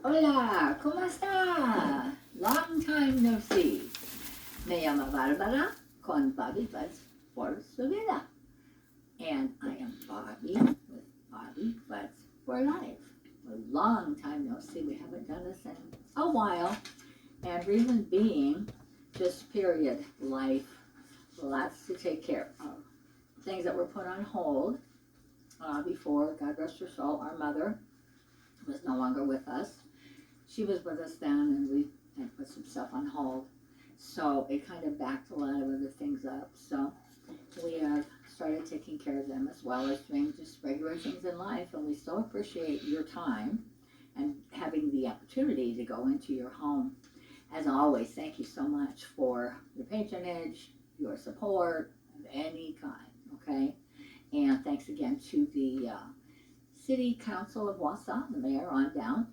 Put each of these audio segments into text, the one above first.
Hola, ¿cómo está? Long time no see. Me llamo Barbara con Bobbie Butts for su vida. And I am Bobbie with Bobbie Butts for life. A long time no see. We haven't done this in a while. And reason being, just period, life, lots to take care of. Things that were put on hold before, God rest her soul, our mother was no longer with us. She was with us then, and we had put some stuff on hold. So it kind of backed a lot of other things up. So we have started taking care of them as well as doing just regular things in life. And we so appreciate your time and having the opportunity to go into your home. As always, thank you so much for your patronage, your support of any kind, okay? And thanks again to the City Council of Wausau, the mayor on down.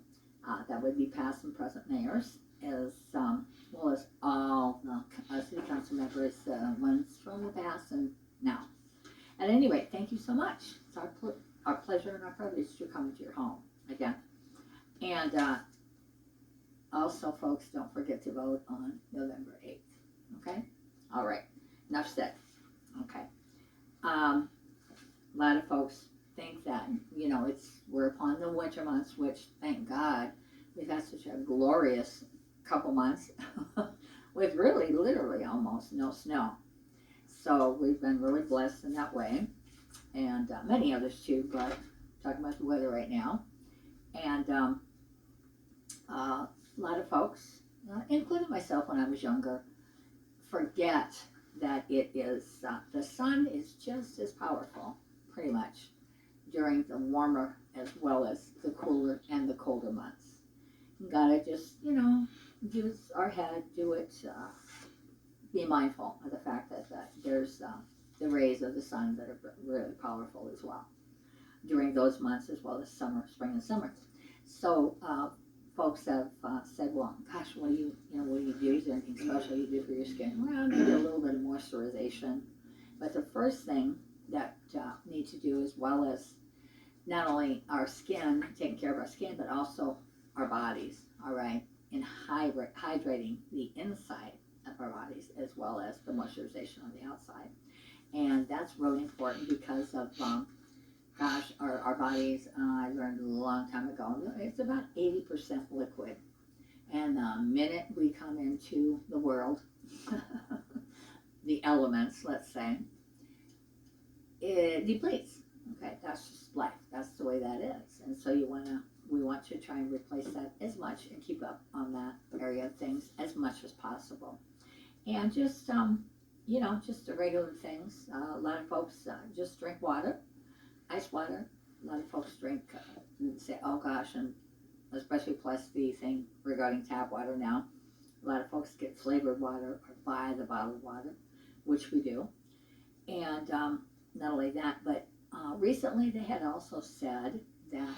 That would be past and present mayors, as well as all the city council members, ones from the past and now. At any rate, thank you so much. It's our pleasure and our privilege to come into your home again. And also, folks, don't forget to vote on November 8th. Okay? All right. Enough said. Okay. A lot of folks think that, we're upon the winter months, which, thank God, we've had such a glorious couple months with really, literally almost no snow. So we've been really blessed in that way, and many others too, but talking about the weather right now. And a lot of folks, including myself when I was younger, forget that it is, the sun is just as powerful, pretty much, during the warmer as well as the cooler and the colder months. You gotta just, use our head, do it, be mindful of the fact that there's the rays of the sun that are really powerful as well during those months, as well as summer, spring and summer. So folks have said, well, gosh, what do you do? Is there anything special you do for your skin? Well, maybe a little bit of moisturization. But the first thing that need to do, as well as not only our skin, taking care of our skin, but also our bodies, all right, and hydrating the inside of our bodies as well as the moisturization on the outside. And that's really important because of, our bodies, I learned a long time ago, it's about 80% liquid. And the minute we come into the world, the elements, let's say, it depletes. Okay, that's just life. That's the way that is. And so we want to try and replace that as much and keep up on that area of things as much as possible. And just, just the regular things. A lot of folks just drink water, ice water. A lot of folks drink, and say, oh gosh, and especially plus the thing regarding tap water now. A lot of folks get flavored water or buy the bottled water, which we do. And not only that, but recently they had also said that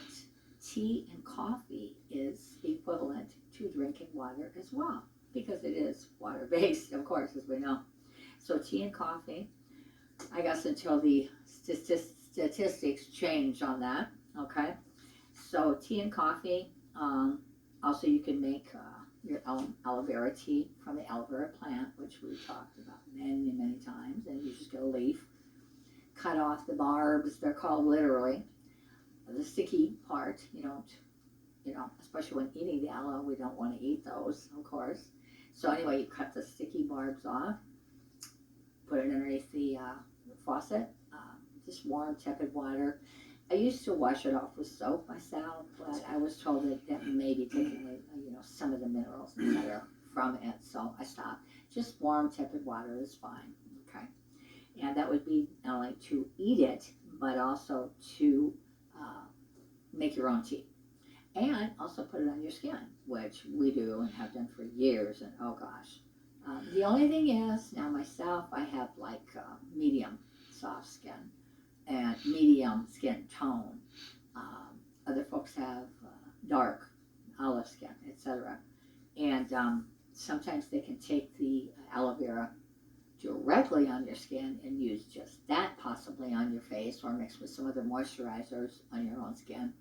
tea and coffee is equivalent to drinking water as well, because it is water based, of course, as we know. So tea and coffee, I guess until the statistics change on that, okay? So tea and coffee, also you can make your own aloe vera tea from the aloe vera plant, which we've talked about many, many times, and you just get a leaf, cut off the barbs, they're called literally, the sticky part, especially when eating the aloe, we don't want to eat those, of course. So anyway, you cut the sticky barbs off, put it underneath the faucet, just warm, tepid water. I used to wash it off with soap myself, but I was told that may be taking away, some of the minerals, etc., from it, so I stopped. Just warm, tepid water is fine, okay? And that would be not only to eat it, but also to make your own tea. And also put it on your skin, which we do and have done for years, and oh gosh. The only thing is, now myself, I have like medium soft skin and medium skin tone. Other folks have dark olive skin, etc. And sometimes they can take the aloe vera directly on your skin and use just that possibly on your face or mix with some other moisturizers on your own skin.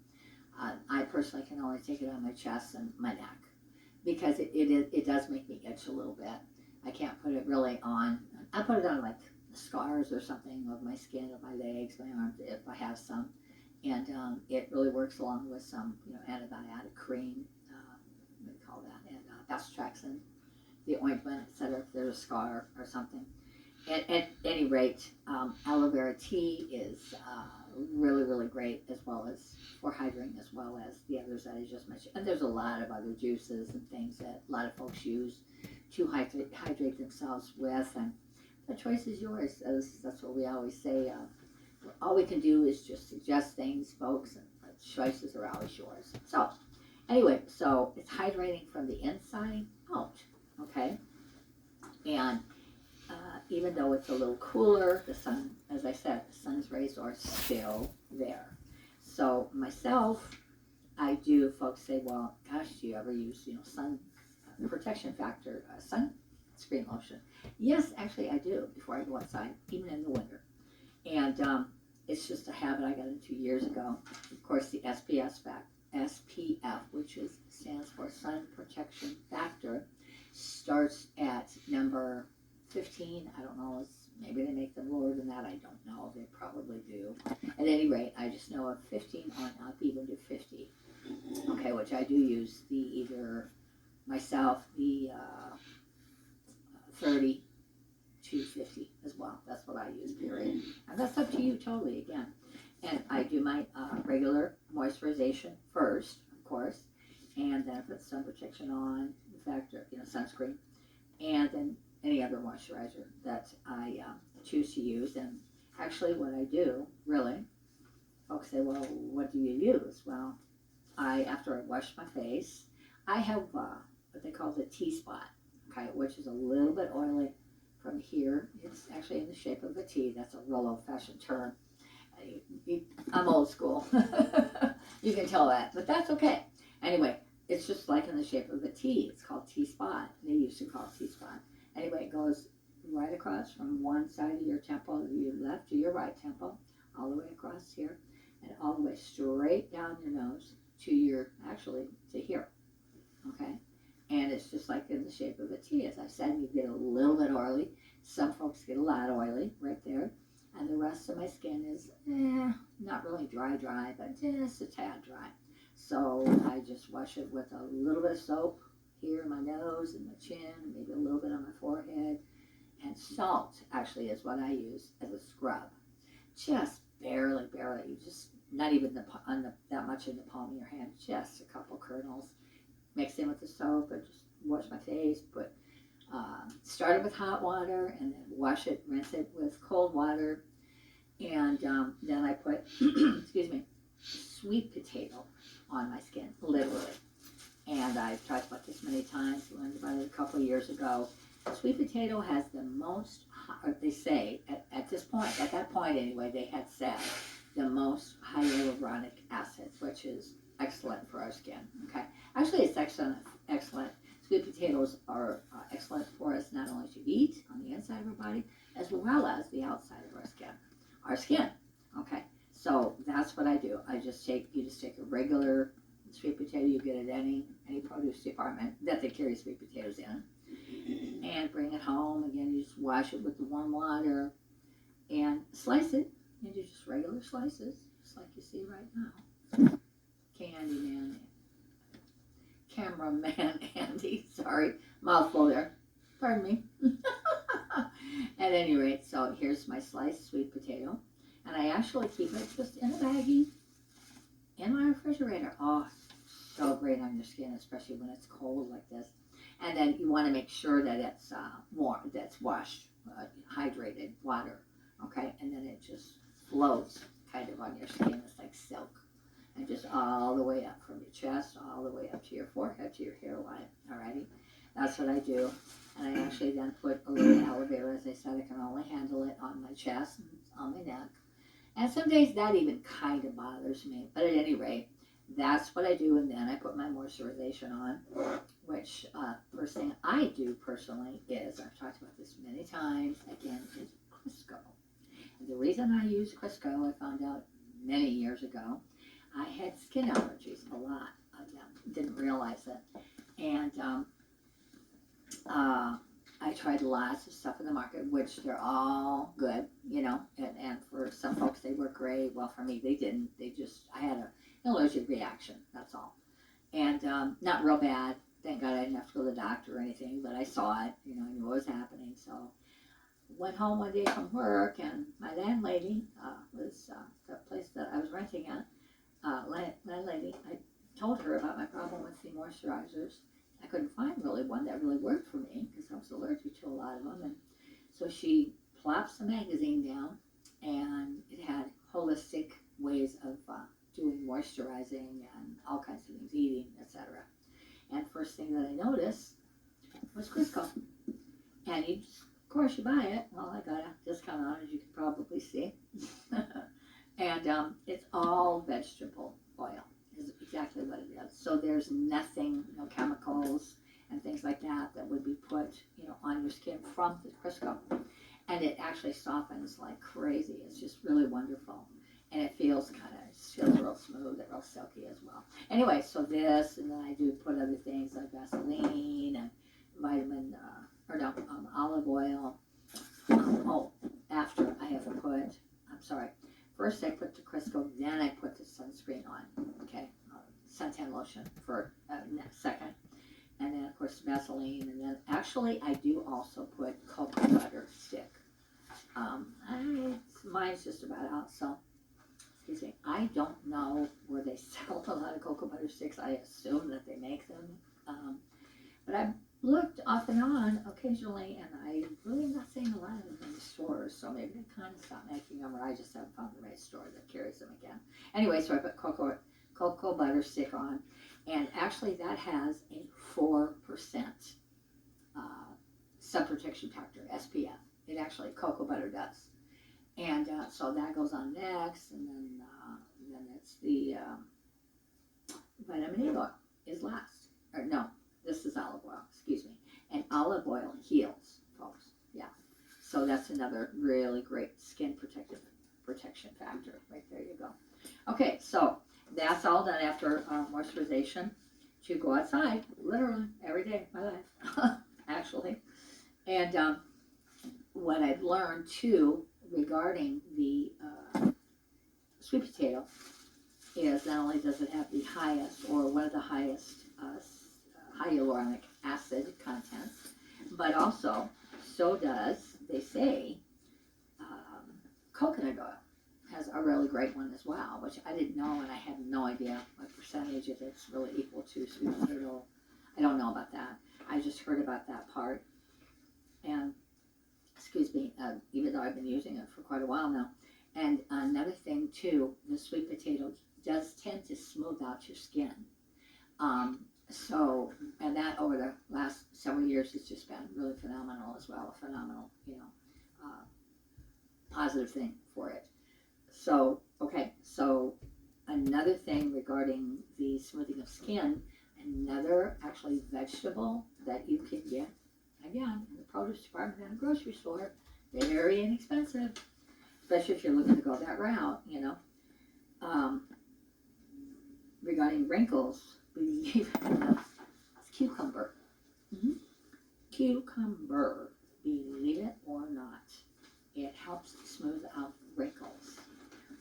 I personally can only take it on my chest and my neck because it does make me itch a little bit. I can't put it really on. I put it on like scars or something of my skin, of my legs, my arms, if I have some. And it really works along with some, antibiotic cream, what do you call that, and bastotraxin, the ointment, etc. If there's a scar or something. At any rate, aloe vera tea is really, really great, as well as for hydrating, as well as the others that I just mentioned. And there's a lot of other juices and things that a lot of folks use to hydrate themselves with, and the choice is yours. That's what we always say. All we can do is just suggest things, folks, and the choices are always yours. So, anyway, so it's hydrating from the inside out, okay? And even though it's a little cooler, the sun, as I said, the sun's rays are still there. So myself, I do, folks say, well, gosh, do you ever use, sun protection factor, sunscreen lotion? Yes, actually I do before I go outside, even in the winter. And it's just a habit I got into years ago. Of course, the SPF, which stands for Sun Protection Factor, starts at number 15. I don't know, maybe they make them lower than that. I don't know. They probably do. At any rate, I just know of 15 on up, even to 50. Okay, which I do use either myself, the 30 to 50 as well. That's what I use, period. And that's up to you totally, again. And I do my regular moisturization first, of course, and then I put sun protection on, factor, sunscreen, and then any other moisturizer that I choose to use. And actually what I do, really, folks say, well, what do you use? Well, after I wash my face, I have what they call the T-spot, okay, which is a little bit oily from here. It's actually in the shape of a T. That's a real old-fashioned term. I'm old school. You can tell that, but that's okay. Anyway, it's just like in the shape of a T. It's called T-spot. They used to call it T-spot. Anyway, it goes right across from one side of your temple, your left to your right temple, all the way across here, and all the way straight down your nose to to here, okay? And it's just like in the shape of a T. As I said, you get a little bit oily. Some folks get a lot oily right there. And the rest of my skin is not really dry, but just a tad dry. So I just wash it with a little bit of soap here in my nose and my chin, maybe a little bit on my forehead. And salt, actually, is what I use as a scrub. Just barely, you just, not even that much in the palm of your hand, just a couple kernels. Mix in with the soap and just wash my face. Started with hot water and then rinse it with cold water. And then I put, excuse me, sweet potato on my skin, literally. And I've talked about this many times, learned about it a couple of years ago. Sweet potato has the most, or they say, at that point anyway, they had said the most hyaluronic acid, which is excellent for our skin, okay? Actually, it's excellent. Sweet potatoes are excellent for us not only to eat on the inside of our body, as well as the outside of our skin, okay? So that's what I do. You just take a regular sweet potato you get at any produce department that they carry sweet potatoes in, and bring it home. Again, you just wash it with the warm water and slice it into just regular slices, just like you see right now. Cameraman Andy, sorry, mouthful there, pardon me. At any rate, so here's my sliced sweet potato, and I actually keep it just in a baggie in my refrigerator. Oh, so great on your skin, especially when it's cold like this. And then you want to make sure that it's warm, that's washed, hydrated water, okay? And then it just floats kind of on your skin. It's like silk. And just all the way up from your chest, all the way up to your forehead, to your hairline, alrighty? That's what I do. And I actually then put a little aloe vera. As I said, I can only handle it on my chest and on my neck. And some days that even kind of bothers me. But at any rate, that's what I do. And then I put my moisturization on, which first thing I do personally is, I've talked about this many times, again, is Crisco. And the reason I use Crisco, I found out many years ago, I had skin allergies, a lot of them. Didn't realize it. And I tried lots of stuff in the market, which they're all good, you know, and for some folks they work great. Well, for me, they didn't. They just, I had an allergic reaction, that's all. And not real bad. Thank God I didn't have to go to the doctor or anything, but I saw it, you know, I knew what was happening. So went home one day from work, and my landlady was the place that I was renting at. Landlady, I told her about my problem with the moisturizers. I couldn't find really one that really worked for me because I was allergic to a lot of them. And so she plops the magazine down, and it had holistic ways of doing moisturizing and all kinds of things, eating, etc. And first thing that I noticed was Crisco. And you just, of course, you buy it. Well, I got a discount on it, as you can probably see. And it's all vegetable oil, is exactly what it is. So there's nothing, no chemicals and things like that that would be put, you know, on your skin from the Crisco. And it actually softens like crazy. It's just really wonderful. And it feels real smooth and real silky as well. Anyway, so this, and then I do put other things like Vaseline and olive oil. After I have put, first I put the Crisco, then I put the sunscreen on, okay? Suntan lotion for a second. And then, of course, Vaseline, and then actually I do also put cocoa butter stick. Mine's just about out, so excuse me. I don't know where they sell a lot of cocoa butter sticks. I assume that they make them, but I've looked off and on occasionally, and I really am not seeing a lot of them in the stores. So maybe I kind of stopped making them, or I just haven't found the right store that carries them again. Anyway, so I put cocoa butter stick on, and actually that has a 4% sun protection factor, SPF. It actually, cocoa butter does. And so that goes on next, and then it's the vitamin E oil is last. Or no, this is olive oil, excuse me. And olive oil heals, folks. Yeah. So that's another really great skin protection factor. Right there you go. Okay, so that's all done after moisturization. To go outside, literally, every day of my life, actually. And what I've learned, too, regarding the sweet potato is not only does it have the highest, or one of the highest hyaluronic acid contents, but also so does, they say, coconut oil has a really great one as well, which I didn't know, and I had no idea what percentage it's really equal to sweet potato. I don't know about that. I just heard about that part. And excuse me, even though I've been using it for quite a while now. And another thing too, the sweet potato does tend to smooth out your skin. And that over the last several years has just been really phenomenal as well. A phenomenal, positive thing for it. So, okay, so another thing regarding the smoothing of skin, another actually vegetable that you can get, again, in the produce department at a grocery store, very inexpensive, especially if you're looking to go that route, regarding wrinkles, believe it or not, it's cucumber. Cucumber, believe it or not, it helps smooth out wrinkles.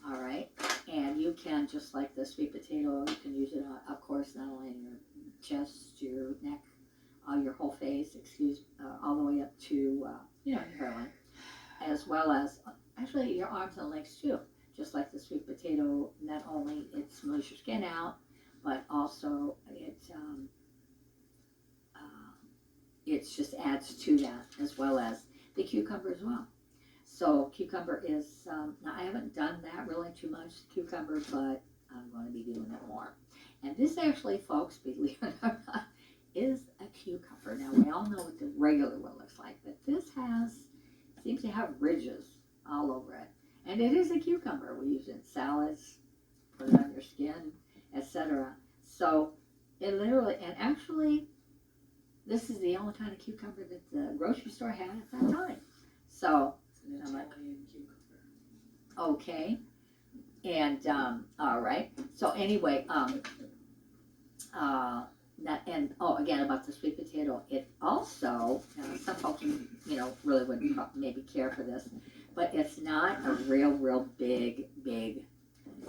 All right, and you can, just like the sweet potato, you can use it, of course, not only in your chest, your neck, your whole face, all the way up to your hairline, as well as actually your arms and legs too. Just like the sweet potato, not only it smooths your skin out, but also it just adds to that, as well as the cucumber as well. So cucumber is, now I haven't done that really too much, cucumber, but I'm going to be doing it more. And this actually, folks, believe it or not, is a cucumber. Now we all know what the regular one looks like, but this seems to have ridges all over it. And it is a cucumber. We use it in salads, put it on your skin, etc. So it literally, and actually, this is the only kind of cucumber that the grocery store had at that time. So It's an Italian cucumber. Okay. And all right. So anyway, and again about the sweet potato, it also some folks really wouldn't maybe care for this, but it's not a real big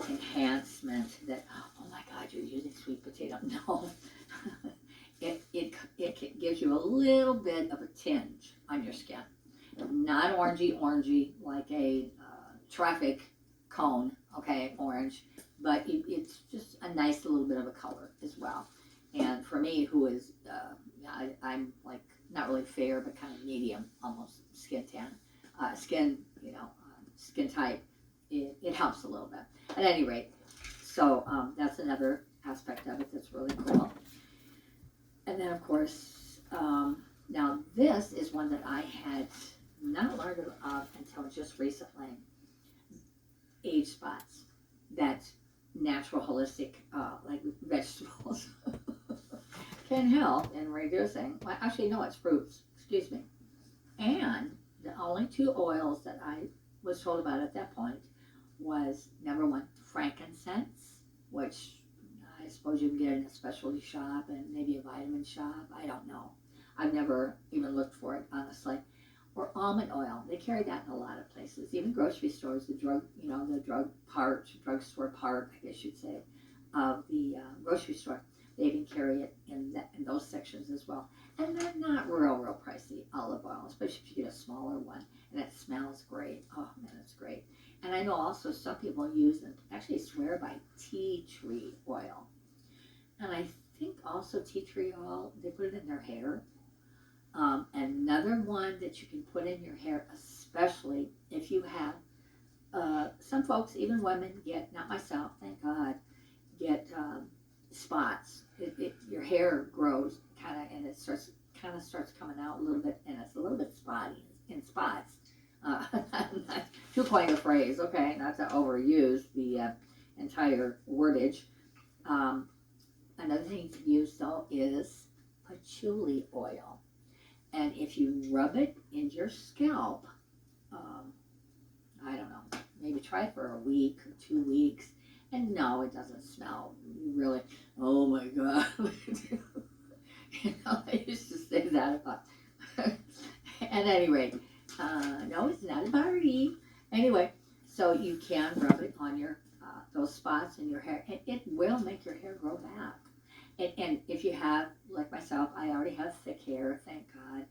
enhancement that, oh my God, you're using sweet potato. No, it gives you a little bit of a tinge on your skin, not orangey like a traffic cone, okay, orange, but it's just a nice little bit of a color as well. And for me, who is, I'm like not really fair, but kind of medium, almost skin tan, skin type, it helps a little bit. At any rate, so that's another aspect of it that's really cool. And then, of course, now this is one that I had not learned of until just recently. Age spots. That's natural, holistic, like vegetables, can help in reducing. Well, actually, no, it's fruits. Excuse me. And the only two oils that I was told about at that point was number one, frankincense, which I suppose you can get in a specialty shop and maybe a vitamin shop. I don't know. I've never even looked for it, honestly. Or almond oil. They carry that in a lot of places, even grocery stores. The drugstore part, I guess you'd say, of the grocery store. They even carry it in those sections as well. And they're not real pricey, olive oil, especially if you get a smaller one. And it smells great. Oh man, it's great. And I know also some people use and actually swear by tea tree oil. And I think also tea tree oil, they put it in their hair. Another one that you can put in your hair, especially if you have, some folks, even women, get, not myself, thank God, get spots. Your hair grows and it starts coming out a little bit, and it's a little bit spotty in spots. Not too quite a phrase, okay, not to overuse the entire wordage. Another thing to use though is patchouli oil. And if you rub it in your scalp, I don't know, maybe try it for a week or 2 weeks. And no, it doesn't smell really, oh my God. I used to say that about, at any rate, no, it's not a party. Anyway, so you can rub it on your, those spots in your hair, and it will make your hair grow back. And if you have, like myself, I already have thick hair, thank God,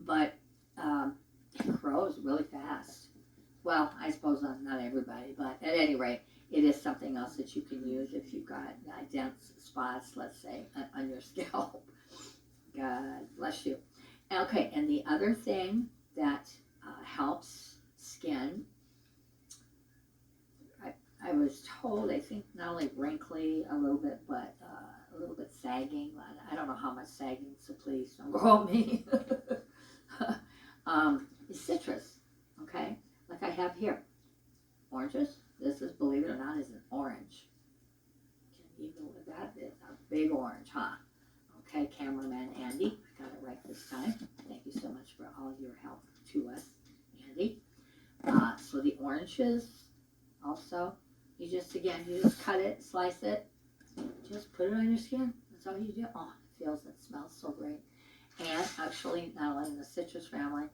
but it grows really fast. Well, I suppose not everybody, but at any rate, it is something else that you can use if you've got dense spots, let's say, on your scalp. God bless you. Okay, and the other thing that helps skin, I was told, I think not only wrinkly a little bit, but a little bit sagging. I don't know how much sagging, so please don't quote me. Is citrus, okay? Like I have here. Oranges. This is, believe it or not, is an orange. Can you go with that? It's a big orange, huh? Okay, cameraman Andy, got it right this time. Thank you so much for all your help to us, Andy. So the oranges, also, you just cut it, slice it, just put it on your skin. That's all you do. Oh, it smells so great. And actually, not only in the citrus family,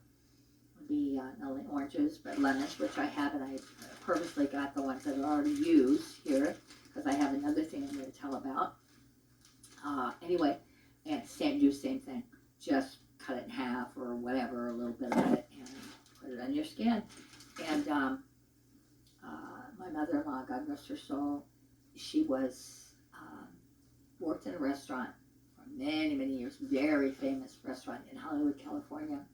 would be not only oranges, but lemons, which I have, and I purposely got the ones that are already used here, because I have another thing I'm going to tell about. Anyway, and do the same thing. Just cut it in half or whatever, a little bit of it, and put it on your skin. And my mother-in-law, God rest her soul, she was worked in a restaurant for many years, very famous restaurant in Hollywood, California.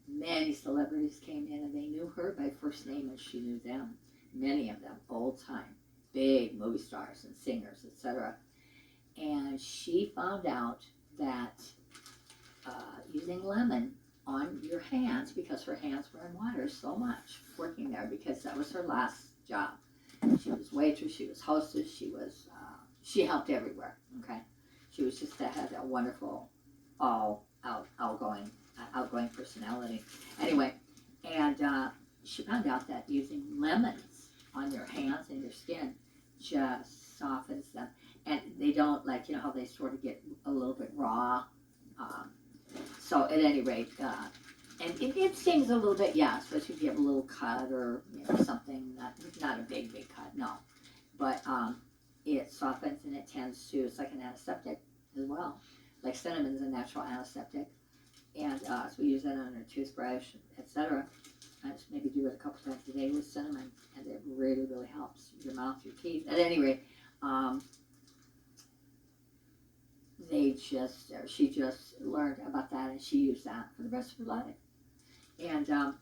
Many celebrities came in and they knew her by first name as she knew them. Many of them, old time, big movie stars and singers, etc. And she found out that using lemon on your hands, because her hands were in water so much working there, because that was her last job. She was waitress, she was hostess, she helped everywhere, okay? She was just had a wonderful, outgoing personality. Anyway, and she found out that using lemons on your hands and your skin just softens them. And they don't, like, you know how they sort of get a little bit raw. So at any rate, and it stings a little bit, yeah, especially if you have a little cut or, you know, something, not a big cut, no. But it softens and it tends to, it's like an antiseptic as well. Like cinnamon's a natural antiseptic. And so we use that on our toothbrush, etc. I just maybe do it a couple times a day with cinnamon, and it really, really helps your mouth, your teeth. At any rate, she just learned about that, and she used that for the rest of her life. And God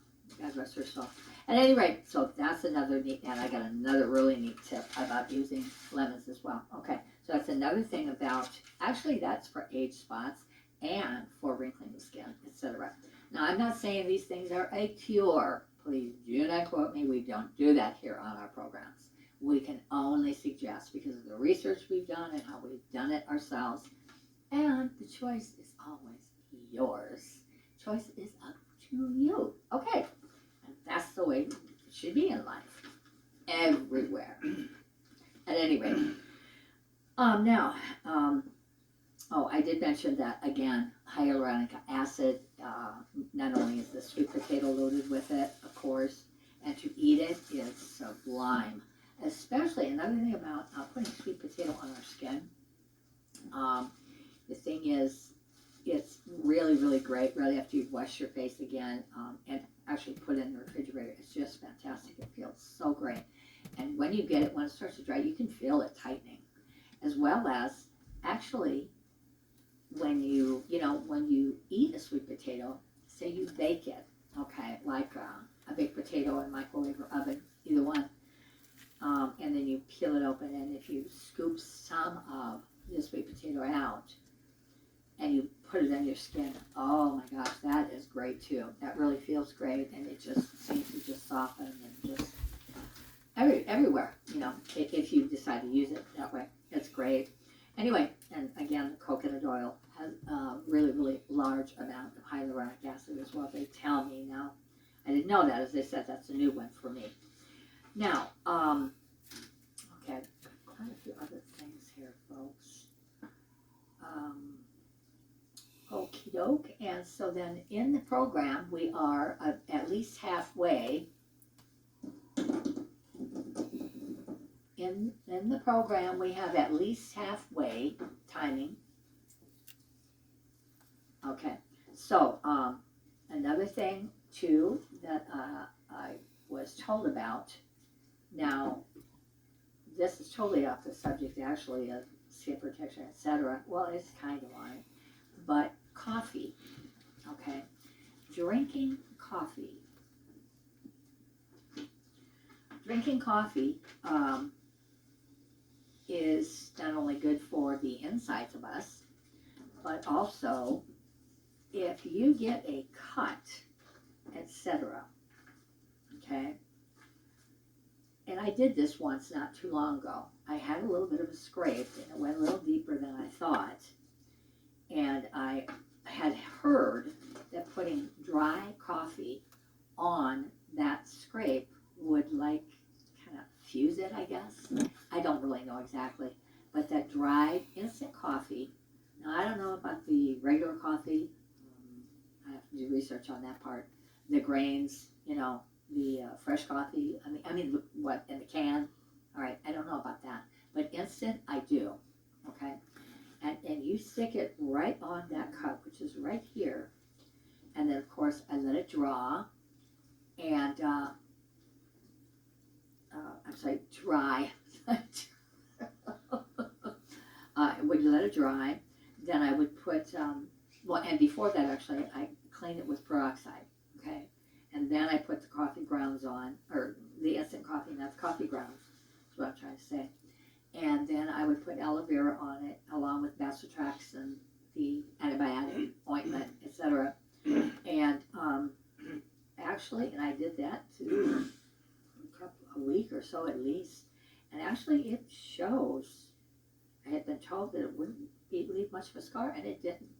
rest her soul. At any rate, so that's another neat, and I got another really neat tip about using lemons as well. Okay, so that's another thing about, actually that's for age spots and for wrinkling the skin, etc. Now, I'm not saying these things are a cure. Please do not quote me. We don't do that here on our programs. We can only suggest because of the research we've done and how we've done it ourselves. And the choice is always yours. Choice is up to you. Okay, and that's the way it should be in life. Everywhere. At any rate. Now, oh, I did mention that again, hyaluronic acid, not only is the sweet potato loaded with it, of course, and to eat it is sublime. Especially, another thing about putting sweet potato on our skin, the thing is, it's really, really great right after you wash your face again, and actually put it in the refrigerator. It's just fantastic. It feels so great. And when you get it, when it starts to dry, you can feel it tightening. As well as, actually, when you eat a sweet potato, say you bake it, okay, like a baked potato in microwave or oven, either one, and then you peel it open, and if you scoop some of the sweet potato out, and you put it on your skin, oh my gosh, that is great too. That really feels great, and it just seems to just soften and just everywhere, you know, if you decide to use it that way. It's great. Anyway, and again, the coconut oil has a really, really large amount of hyaluronic acid as well. They tell me now. I didn't know that. As I said, that's a new one for me. Now, okay, quite a few other things here, folks. Okie doke. And so then in the program, we are at least halfway. In the program, we have at least halfway timing. Okay, so another thing too that I was told about. Now, this is totally off the subject actually of skin protection, etc. Well, it's kind of on it, but coffee. Okay, drinking coffee. Drinking coffee is not only good for the insides of us, but also if you get a cut, etc. Okay? And I did this once not too long ago. I had a little bit of a scrape, and it went a little deeper than I thought. And I had heard that putting dry coffee on that scrape would, like, kind of fuse it, I guess. I don't really know exactly. But that dried instant coffee, now I don't know about the regular coffee. I have to do research on that part. The grains, you know, the fresh coffee. I mean, what, in the can? All right, I don't know about that. But instant, I do. Okay? And you stick it right on that cup, which is right here. And then, of course, I let it draw. And, I'm sorry, dry. I would let it dry. Then I would put, well, and before that, actually, I cleaned it with peroxide, okay? And then I put the coffee grounds on, or the instant coffee, not the coffee grounds, is what I'm trying to say. And then I would put aloe vera on it, along with Basotrax and the antibiotic ointment, etc. And actually, and I did that to a week or so at least, and actually it shows. I had been told that it wouldn't leave much of a scar, and it didn't.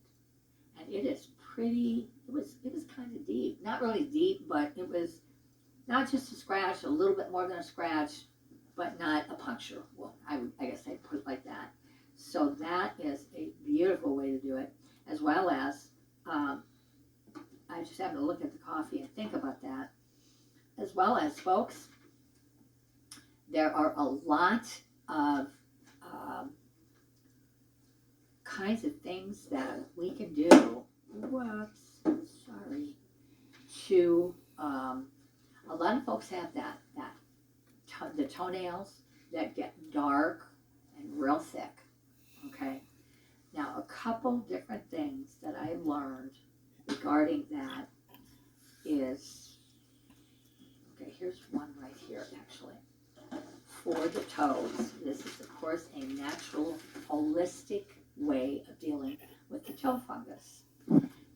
And it is pretty, it was kind of deep. Not really deep, but it was not just a scratch, a little bit more than a scratch. but not a puncture wound. I guess I'd put it like that. So that is a beautiful way to do it, as well as, I just have to look at the coffee and think about that, as well as, folks, there are a lot of kinds of things that we can do, to, a lot of folks have the toenails that get dark and real thick, okay? Now, a couple different things that I've learned regarding that is, okay, here's one right here, actually. For the toes, this is, of course, a natural, holistic way of dealing with the toe fungus.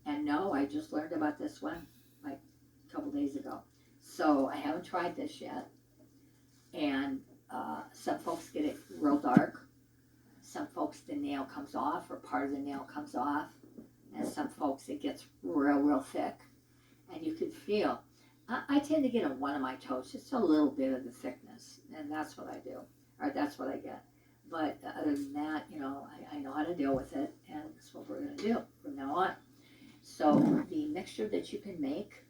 And no, I just learned about this one like a couple days ago. So I haven't tried this yet. And some folks get it real dark. Some folks, the nail comes off, or part of the nail comes off. And some folks, it gets real thick. And you can feel, I tend to get on one of my toes, just a little bit of the thickness. And that's what I do, or that's what I get. But other than that, you know, I know how to deal with it. And that's what we're going to do from now on. So the mixture that you can make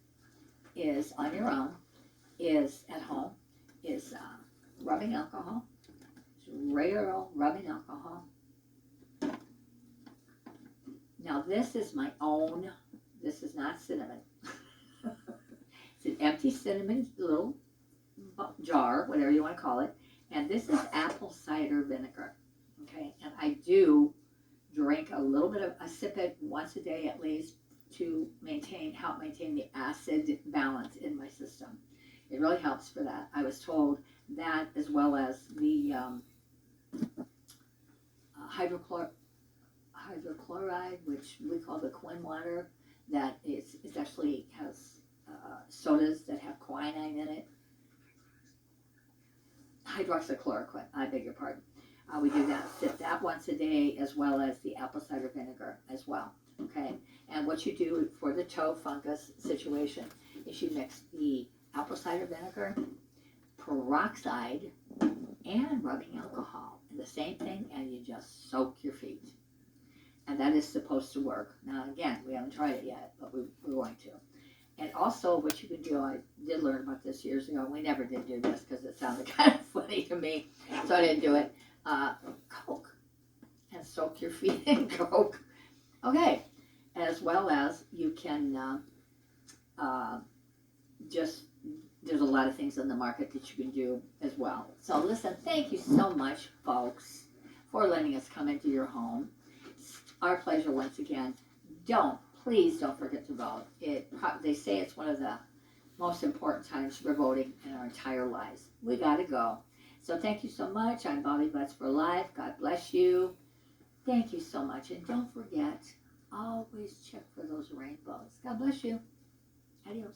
is on your own, is at home, is rubbing alcohol, regular old rubbing alcohol. Now this is my own, this is not cinnamon. It's an empty cinnamon little jar, whatever you want to call it. And this is apple cider vinegar, okay? And I do drink a little bit of, I sip it once a day at least to help maintain the acid balance in my system. It really helps for that. I was told that, as well as the hydrochloride, which we call the Kvan water, that it actually has sodas that have quinine in it. Hydroxychloroquine, I beg your pardon. We do that, sip that once a day, as well as the apple cider vinegar as well, okay? And what you do for the toe fungus situation is you mix the apple cider vinegar, peroxide, and rubbing alcohol in the same thing, and you just soak your feet. And that is supposed to work. Now, again, we haven't tried it yet, but we're going to. And also, what you can do, I did learn about this years ago. We never did do this because it sounded kind of funny to me, so I didn't do it. Coke, and soak your feet in Coke. Okay, as well as you can there's a lot of things on the market that you can do as well. So listen, thank you so much, folks, for letting us come into your home. It's our pleasure once again. Please don't forget to vote. They say it's one of the most important times for voting in our entire lives. We gotta go. So thank you so much. I'm Bobbie Butts for Life. God bless you. Thank you so much. And don't forget, always check for those rainbows. God bless you. Adios.